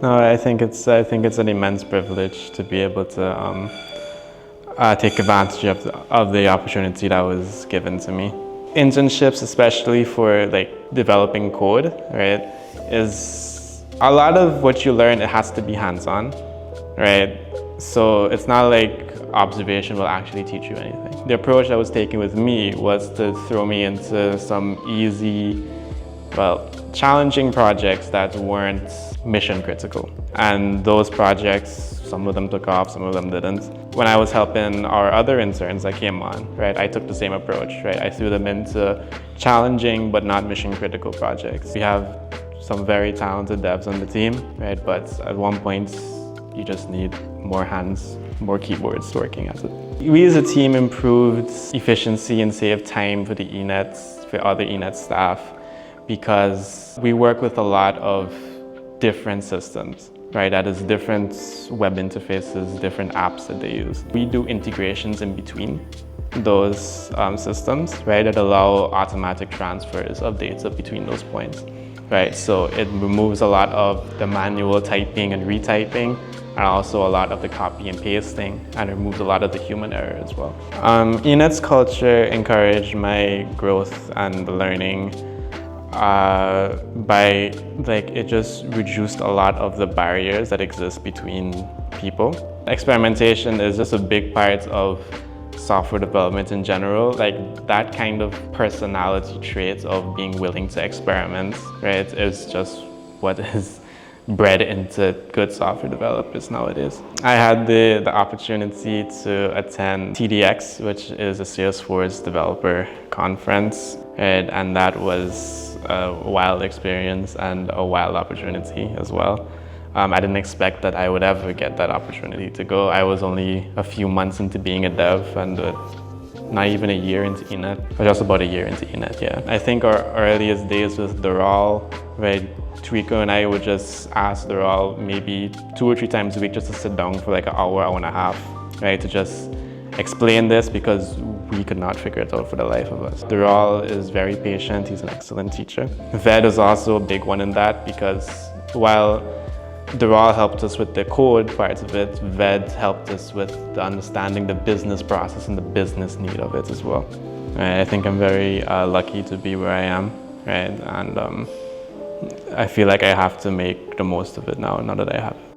No, I think it's an immense privilege to be able to take advantage of the opportunity that was given to me. Internships, especially for like developing code, right, is a lot of what you learn. It has to be hands-on, right? So it's not like observation will actually teach you anything. The approach that was taken with me was to throw me into some easy, well, challenging projects that weren't mission critical. And those projects, some of them took off, some of them didn't. When I was helping our other interns that came on, right, I took the same approach, right? I threw them into challenging but not mission critical projects. We have some very talented devs on the team, right? But at one point, you just need more hands, more keyboards working at it. We as a team improved efficiency and saved time for the ENet, for other ENet staff, because we work with a lot of different systems, right? That is different web interfaces, different apps that they use. We do integrations in between those systems, right? That allow automatic transfers of data between those points, right? So it removes a lot of the manual typing and retyping, and also a lot of the copy and pasting, and removes a lot of the human error as well. ENet's culture encouraged my growth and learning by it just reduced a lot of the barriers that exist between people. Experimentation is just a big part of software development in general. Like that kind of personality trait of being willing to experiment, right, is just what is bred into good software developers nowadays. I had the opportunity to attend TDX, which is a Salesforce developer conference, right? And that was a wild experience and a wild opportunity as well. I didn't expect that I would ever get that opportunity to go. I was only a few months into being a dev and not even a year into ENet, or just about a year into ENet, yeah. I think our earliest days with Doral, right, Trico and I would just ask Doral maybe 2 or 3 times a week just to sit down for like an hour, hour and a half, right, to just explain this because we could not figure it out for the life of us. Doral is very patient, he's an excellent teacher. Ved is also a big one in that because while Doral helped us with the code part of it, Ved helped us with the understanding the business process and the business need of it as well. I think I'm very lucky to be where I am, right? And I feel like I have to make the most of it now that I have it.